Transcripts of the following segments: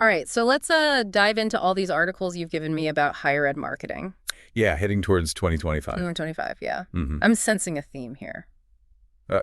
All right, so let's dive into all these articles you've given me about higher ed marketing. Yeah, heading towards 2025. 2025, yeah. Mm-hmm. I'm sensing a theme here.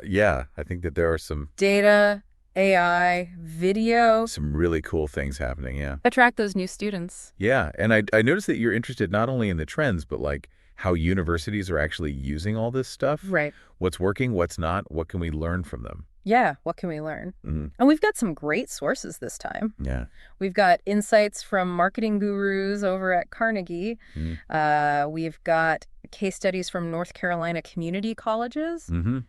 Yeah, I think that there are some Data, AI, video. some really cool things happening, yeah. Attract those new students. Yeah, and I noticed that you're interested not only in the trends, but like how universities are actually using all this stuff. Right. What's working, what's not, what can we learn from them? Yeah, what can we learn? Mm-hmm. And we've got some great sources this time. Yeah. We've got insights from marketing gurus over at Carnegie. Mm-hmm. We've got case studies from North Carolina community colleges. Mm-hmm.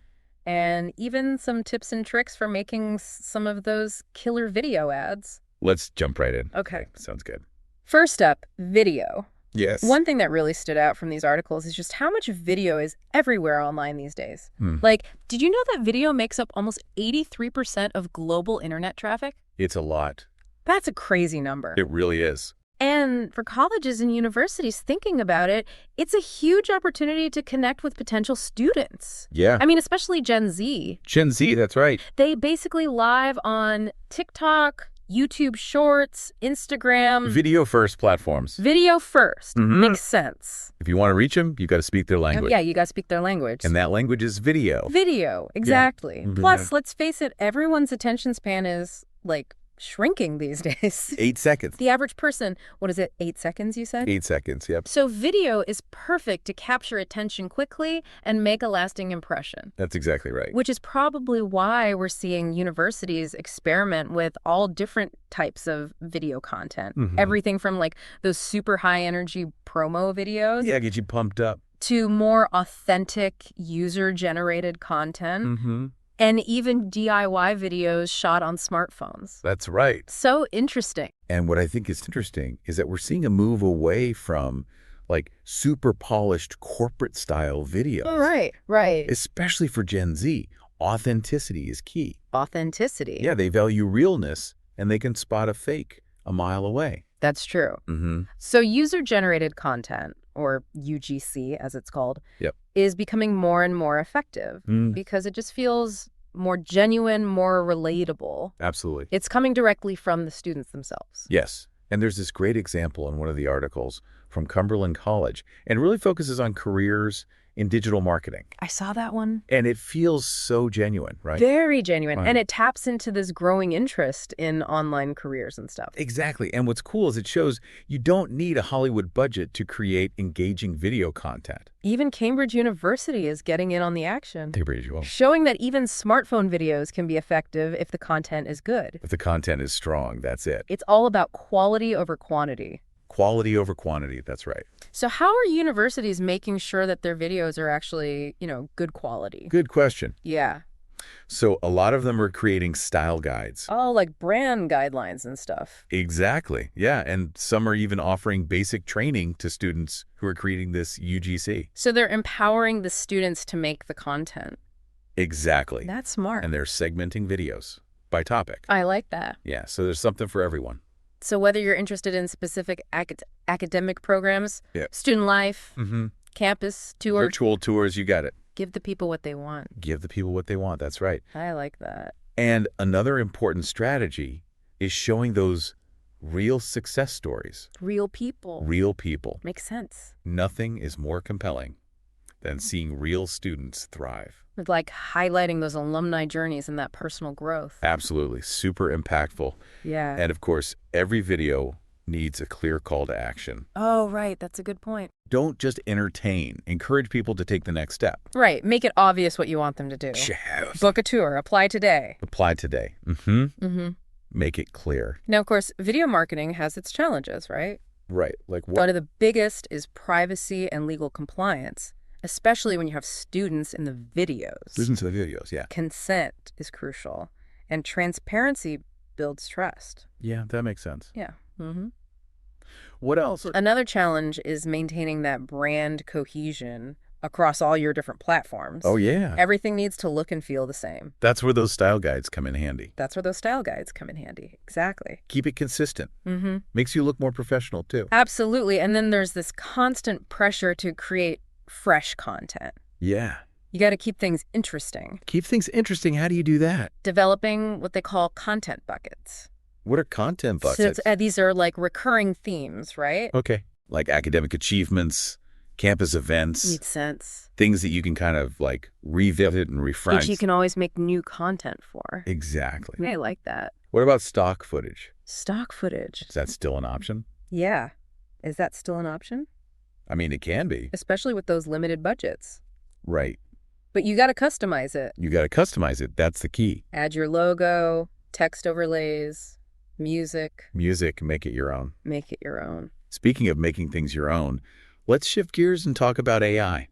And even some tips and tricks for making some of those killer video ads. Let's jump right in. Okay. Sounds good. First up, video. Yes. One thing that really stood out from these articles is just how much video is everywhere online these days. Hmm. Like, did you know that video makes up almost 83% of global internet traffic? It's a lot. That's a crazy number. It really is. And for colleges and universities thinking about it, it's a huge opportunity to connect with potential students. Yeah. I mean, especially Gen Z. Gen Z, that's right. They basically live on TikTok, YouTube Shorts, Instagram. Video first platforms. Video first. Mhm. Makes sense. If you want to reach them, you got to speak their language. Yeah, you got to speak their language. And that language is video. Video, exactly. Yeah. Plus, let's face it, everyone's attention span is, like, shrinking these days. 8 seconds. The average person, what is it, 8 seconds, you said? 8 seconds, yep. So video is perfect to capture attention quickly and make a lasting impression. That's exactly right. Which is probably why we're seeing universities experiment with all different types of video content. Mhm. Everything from like those super high energy promo videos Yeah, get you pumped up. to more authentic user generated content Mm-hmm. and even DIY videos shot on smartphones. That's right. So interesting. And what I think is interesting is that we're seeing a move away from like super polished corporate style videos. Oh, right. Especially for Gen Z. Authenticity is key. Authenticity. Yeah, they value realness and they can spot a fake a mile away. That's true. Mm-hmm. So user-generated content, or UGC as it's called, Yep. is becoming more and more effective because it just feels more genuine, more relatable. Absolutely. It's coming directly from the students themselves. Yes. And there's this great example in one of the articles from Cumberland College, and it really focuses on careers in digital marketing. I saw that one. And it feels so genuine, right? Very genuine. Right. And it taps into this growing interest in online careers and stuff. Exactly. And what's cool is it shows you don't need a Hollywood budget to create engaging video content. Even Cambridge University is getting in on the action, They read you well. showing that even smartphone videos can be effective if the content is good. If the content is strong, that's it. It's all about quality over quantity. Quality over quantity, that's right. So how are universities making sure that their videos are actually, good quality? Good question. Yeah. So a lot of them are creating style guides. Oh, like brand guidelines and stuff. Exactly. Yeah. And some are even offering basic training to students who are creating this UGC. So they're empowering the students to make the content. Exactly. That's smart. And they're segmenting videos by topic. I like that. Yeah. So there's something for everyone. So whether you're interested in specific academic programs, Yep. student life, Mm-hmm. campus tour, Virtual tours, you got it. give the people what they want. Give the people what they want. That's right. I like that. And another important strategy is showing those real success stories. Real people. Real people. Makes sense. Nothing is more compelling than seeing real students thrive. With like highlighting those alumni journeys and that personal growth. Absolutely. Super impactful. Yeah. And of course, every video needs a clear call to action. Oh, right. That's a good point. Don't just entertain. Encourage people to take the next step. Right. Make it obvious what you want them to do. Yes. Book a tour. Apply today. Apply today. Mm-hmm. Mm-hmm. Make it clear. Now, of course, video marketing has its challenges, right? Right. Like what? One of the biggest is privacy and legal compliance, especially when you have students in the videos. Listen to the videos. Yeah. Consent is crucial, and transparency builds trust. Yeah, that makes sense. Yeah. Mm-hmm. What else? Another challenge is maintaining that brand cohesion across all your different platforms. Oh, yeah. Everything needs to look and feel the same. That's where those style guides come in handy. That's where those style guides come in handy. Exactly. Keep it consistent. Mm-hmm. Makes you look more professional, too. Absolutely. And then there's this constant pressure to create fresh content. Yeah. You got to keep things interesting. Keep things interesting. How do you do that? Developing what they call content buckets. What are content So buckets? these are like recurring themes, right? Okay. Like academic achievements, campus events, Makes sense. things that you can kind of like revisit and refresh. Which you can always make new content for. Exactly. I like that. What about stock footage? Stock footage. Is that still an option? Yeah. Is that still an option? I mean, it can be. Especially with those limited budgets. Right. But you got to customize it. You got to customize it. That's the key. Add your logo, text overlays, music. Music, make it your own. Make it your own. Speaking of making things your own, let's shift gears and talk about AI.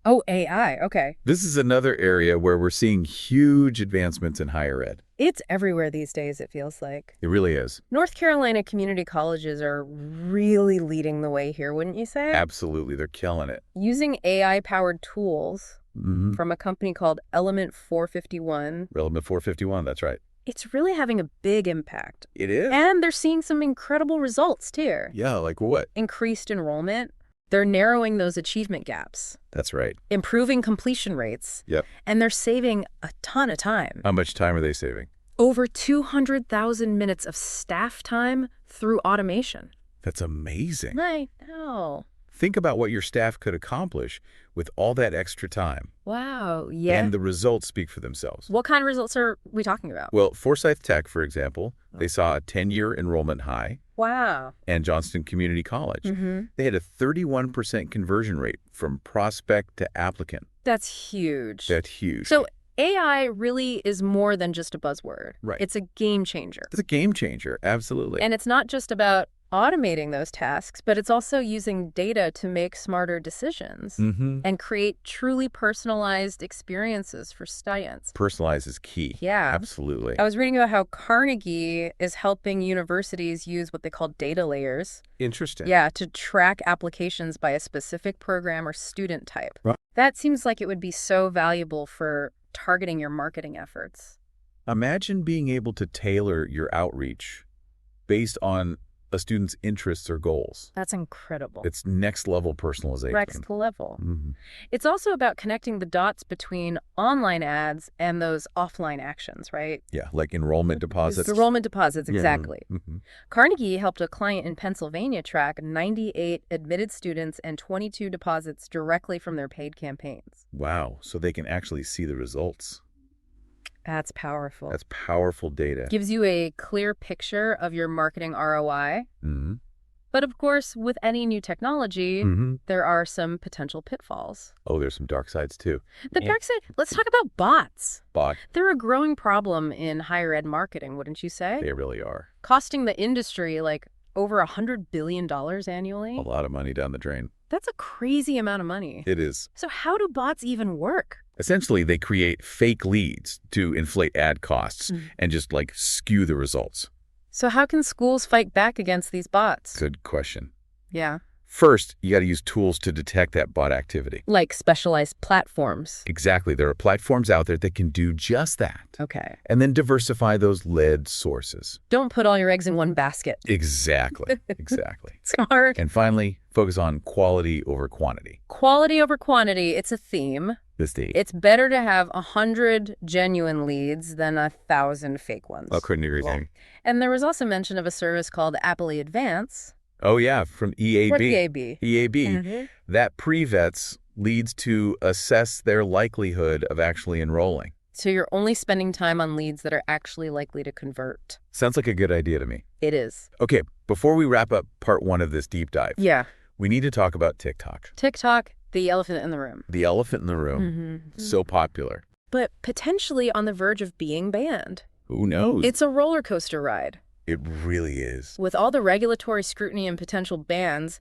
Oh, AI. Okay. This is another area where we're seeing huge advancements in higher ed. It's everywhere these days, it feels like. It really is. North Carolina community colleges are really leading the way here, wouldn't you say? Absolutely. They're killing it. Using AI-powered tools Mm-hmm. from a company called Element 451. Relevant 451, that's right. It's really having a big impact. It is? And they're seeing some incredible results, too. Yeah, like what? Increased enrollment. They're narrowing those achievement gaps. That's right. Improving completion rates. Yep. And they're saving a ton of time. How much time are they saving? Over 200,000 minutes of staff time through automation. That's amazing. I know. Think about what your staff could accomplish with all that extra time. Wow, yeah. And the results speak for themselves. What kind of results are we talking about? Well, Forsyth Tech, for example, they saw a 10-year enrollment high. Wow. And Johnston Community College. Mm-hmm. They had a 31% conversion rate from prospect to applicant. That's huge. That's huge. So AI really is more than just a buzzword. Right. It's a game changer. It's a game changer, absolutely. And it's not just about automating those tasks, but it's also using data to make smarter decisions and create truly personalized experiences for students. Personalize is key. Yeah. Absolutely. I was reading about how Carnegie is helping universities use what they call data layers. Interesting. Yeah, to track applications by a specific program or student type. Right. That seems like it would be so valuable for targeting your marketing efforts. Imagine being able to tailor your outreach based on a student's interests or goals. That's incredible. It's next level personalization. Next level. Mm-hmm. It's also about connecting the dots between online ads and those offline actions, right? Yeah, like enrollment deposits. Enrollment deposits, exactly. Yeah. Mm-hmm. Carnegie helped a client in Pennsylvania track 98 admitted students and 22 deposits directly from their paid campaigns. Wow, so they can actually see the results. That's powerful. That's powerful data. Gives you a clear picture of your marketing ROI. Mm-hmm. But of course, with any new technology, there are some potential pitfalls. Oh, there's some dark sides too. The dark side, let's talk about bots. Bot. They're a growing problem in higher ed marketing, wouldn't you say? They really are. Costing the industry like over $100 billion annually. A lot of money down the drain. That's a crazy amount of money. It is. So how do bots even work? Essentially, they create fake leads to inflate ad costs and just like skew the results. So how can schools fight back against these bots? Good question. Yeah. First, you got to use tools to detect that bot activity. Like specialized platforms. Exactly. There are platforms out there that can do just that. Okay. And then diversify those lead sources. Don't put all your eggs in one basket. Exactly. Exactly. Smart. And finally, focus on quality over quantity. Quality over quantity. It's a theme. It's better to have 100 genuine leads than 1,000 fake ones. I couldn't agree more. And there was also mention of a service called Appley Advance. Oh, yeah, from EAB. What EAB? EAB. That pre-vets leads to assess their likelihood of actually enrolling. So you're only spending time on leads that are actually likely to convert. Sounds like a good idea to me. It is. Okay, before we wrap up part 1 of this deep dive, Yeah. we need to talk about TikTok. TikTok, the elephant in the room. The elephant in the room. So popular. But potentially on the verge of being banned. Who knows? It's a roller coaster ride. It really is. With all the regulatory scrutiny and potential bans,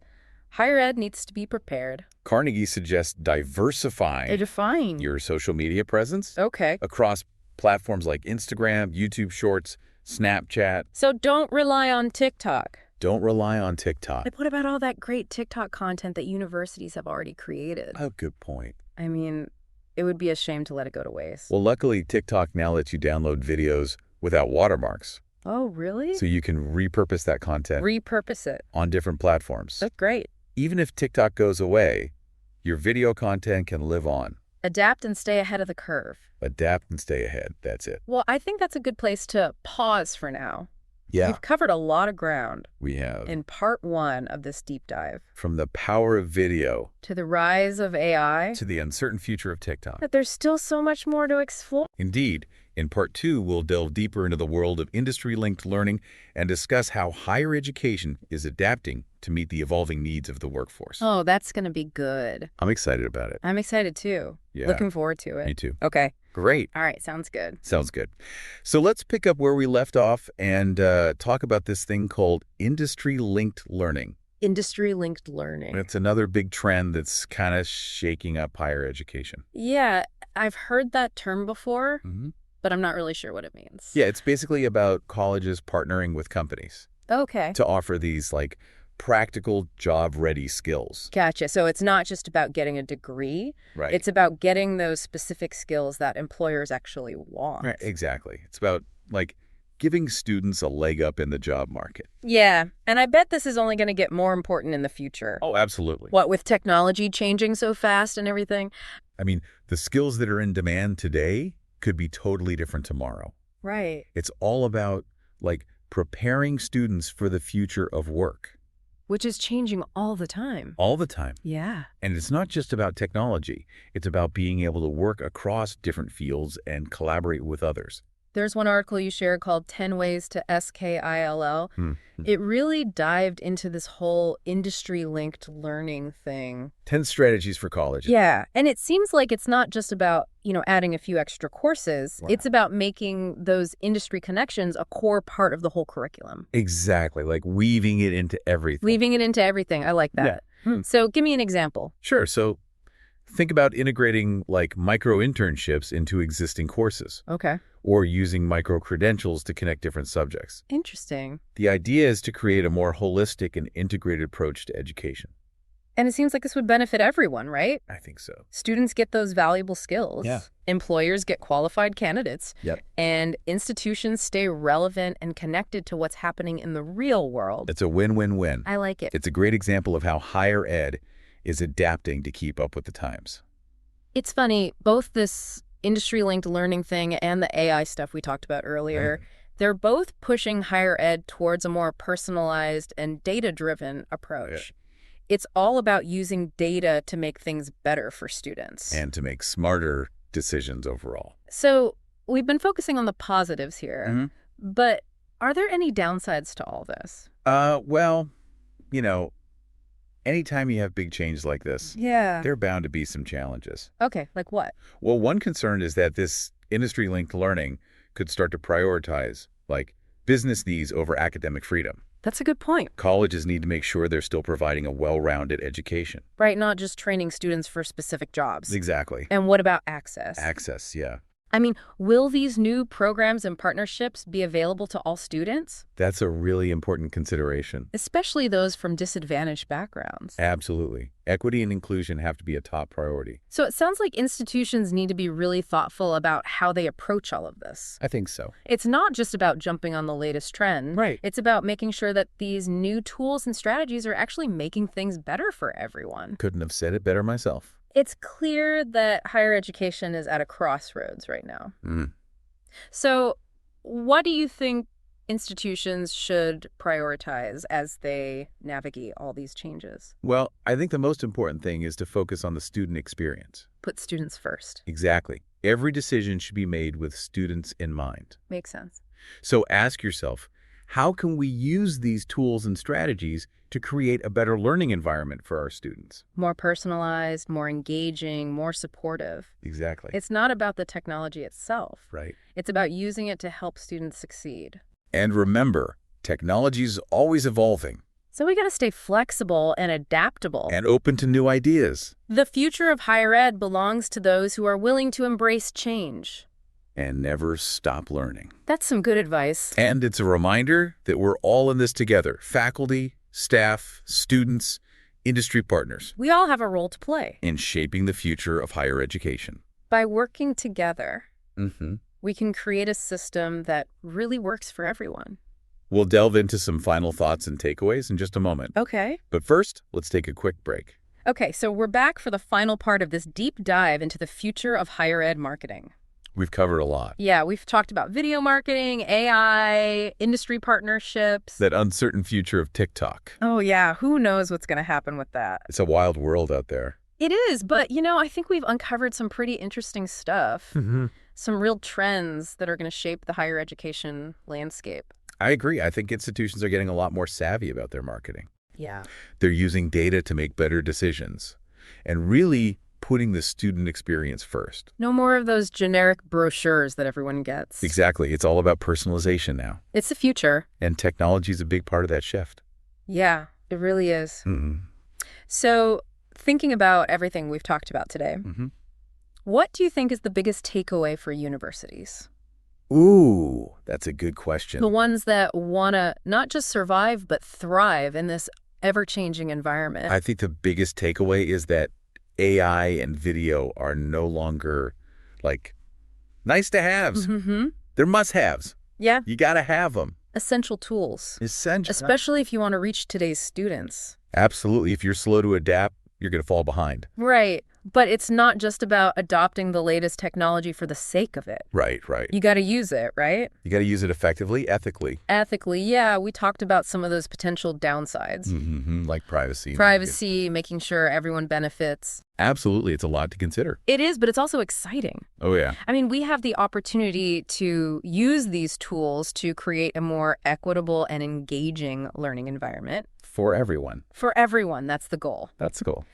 higher ed needs to be prepared. Carnegie suggests diversifying your social media presence across platforms like Instagram, YouTube Shorts, Snapchat. So don't rely on TikTok. Don't rely on TikTok. Like, what about all that great TikTok content that universities have already created? Oh, good point. I mean, it would be a shame to let it go to waste. Well, luckily, TikTok now lets you download videos without watermarks. Oh, really? So you can repurpose that content. Repurpose it. On different platforms. That's great. Even if TikTok goes away, your video content can live on. Adapt and stay ahead of the curve. Adapt and stay ahead. That's it. Well, I think that's a good place to pause for now. Yeah. We've covered a lot of ground. We have. In part 1 of this deep dive. From the power of video. To the rise of AI. To the uncertain future of TikTok. But there's still so much more to explore. Indeed. In part 2, we'll delve deeper into the world of industry-linked learning and discuss how higher education is adapting to meet the evolving needs of the workforce. Oh, that's going to be good. I'm excited about it. I'm excited too. Yeah. Looking forward to it. Me too. Okay. Great. All right. Sounds good. Sounds good. So let's pick up where we left off and talk about this thing called industry-linked learning. Industry-linked learning. It's another big trend that's kind of shaking up higher education. Yeah, I've heard that term before, but I'm not really sure what it means. Yeah, it's basically about colleges partnering with companies. Okay. To offer these, like, practical job-ready skills. Gotcha. So it's not just about getting a degree. Right. It's about getting those specific skills that employers actually want. Right, exactly. It's about, like, giving students a leg up in the job market. Yeah, and I bet this is only going to get more important in the future. Oh, absolutely. What, with technology changing so fast and everything? I mean, the skills that are in demand today could be totally different tomorrow. Right. It's all about, like, preparing students for the future of work. Which is changing all the time. All the time. Yeah. And it's not just about technology. It's about being able to work across different fields and collaborate with others. There's one article you shared called 10 Ways to SKILL. It really dived into this whole industry-linked learning thing. 10 strategies for colleges. Yeah. And it seems like it's not just about, adding a few extra courses. Wow. It's about making those industry connections a core part of the whole curriculum. Exactly. Like weaving it into everything. Weaving it into everything. I like that. Yeah. So give me an example. Sure. So think about integrating like micro-internships into existing courses. Okay. Or using microcredentials to connect different subjects. Interesting. The idea is to create a more holistic and integrated approach to education. And it seems like this would benefit everyone, right? I think so. Students get those valuable skills. Yeah. Employers get qualified candidates. Yep. And institutions stay relevant and connected to what's happening in the real world. It's a win-win-win. I like it. It's a great example of how higher ed is adapting to keep up with the times. It's funny, both this industry-linked learning thing and the AI stuff we talked about earlier, they're both pushing higher ed towards a more personalized and data-driven approach. Yeah. It's all about using data to make things better for students. And to make smarter decisions overall. So we've been focusing on the positives here, but are there any downsides to all this? Well, anytime you have big change like this, there are bound to be some challenges. Okay, like what? Well, one concern is that this industry-linked learning could start to prioritize, like, business needs over academic freedom. That's a good point. Colleges need to make sure they're still providing a well-rounded education. Right, not just training students for specific jobs. Exactly. And what about access? Access, yeah. I mean, will these new programs and partnerships be available to all students? That's a really important consideration. Especially those from disadvantaged backgrounds. Absolutely. Equity and inclusion have to be a top priority. So it sounds like institutions need to be really thoughtful about how they approach all of this. I think so. It's not just about jumping on the latest trend. Right. It's about making sure that these new tools and strategies are actually making things better for everyone. Couldn't have said it better myself. It's clear that higher education is at a crossroads right now. So what do you think institutions should prioritize as they navigate all these changes? Well, I think the most important thing is to focus on the student experience. Put students first. Exactly. Every decision should be made with students in mind. Makes sense. So ask yourself, how can we use these tools and strategies to create a better learning environment for our students? More personalized, more engaging, more supportive. Exactly. It's not about the technology itself. Right. It's about using it to help students succeed. And remember, technology is always evolving. So we got to stay flexible and adaptable. And open to new ideas. The future of higher ed belongs to those who are willing to embrace change. And never stop learning. That's some good advice. And it's a reminder that we're all in this together. Faculty, staff, students, industry partners. We all have a role to play. In shaping the future of higher education. By working together, we can create a system that really works for everyone. We'll delve into some final thoughts and takeaways in just a moment. Okay. But first, let's take a quick break. Okay, so we're back for the final part of this deep dive into the future of higher ed marketing. We've covered a lot. Yeah, we've talked about video marketing, AI, industry partnerships. That uncertain future of TikTok. Oh, yeah. Who knows what's going to happen with that? It's a wild world out there. It is, but, I think we've uncovered some pretty interesting stuff. Some real trends that are going to shape the higher education landscape. I agree. I think institutions are getting a lot more savvy about their marketing. Yeah. They're using data to make better decisions and really putting the student experience first. No more of those generic brochures that everyone gets. Exactly. It's all about personalization now. It's the future. And technology is a big part of that shift. Yeah, it really is. So, thinking about everything we've talked about today, what do you think is the biggest takeaway for universities? Ooh, that's a good question. The ones that want to not just survive, but thrive in this ever-changing environment. I think the biggest takeaway is that AI and video are no longer like nice to haves. They're must haves. Yeah. You got to have them. Essential tools. Essential. Especially if you want to reach today's students. Absolutely. If you're slow to adapt, you're going to fall behind. Right. But it's not just about adopting the latest technology for the sake of it. Right. You got to use it, right? You got to use it effectively, ethically. Ethically, yeah. We talked about some of those potential downsides. Like privacy. Privacy, making sure everyone benefits. Absolutely. It's a lot to consider. It is, but it's also exciting. Oh, yeah. I mean, we have the opportunity to use these tools to create a more equitable and engaging learning environment. For everyone. For everyone, that's the goal. That's cool.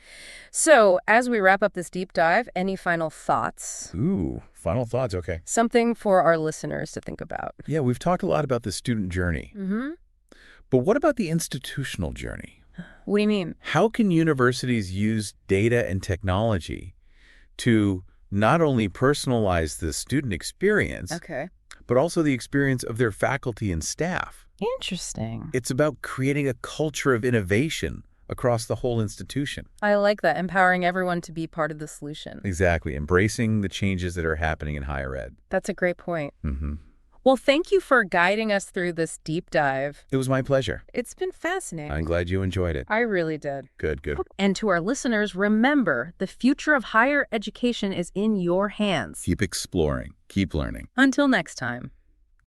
So, as we wrap up this deep dive, any final thoughts? Ooh, final thoughts. Okay. Something for our listeners to think about. Yeah, we've talked a lot about the student journey. But what about the institutional journey? What do you mean? How can universities use data and technology to not only personalize the student experience, but also the experience of their faculty and staff? Interesting. It's about creating a culture of innovation across the whole institution. I like that, empowering everyone to be part of the solution. Exactly, embracing the changes that are happening in higher ed. That's a great point. Well, thank you for guiding us through this deep dive. It was my pleasure. It's been fascinating. I'm glad you enjoyed it. I really did. Good. And to our listeners, remember, the future of higher education is in your hands. Keep exploring. Keep learning. Until next time.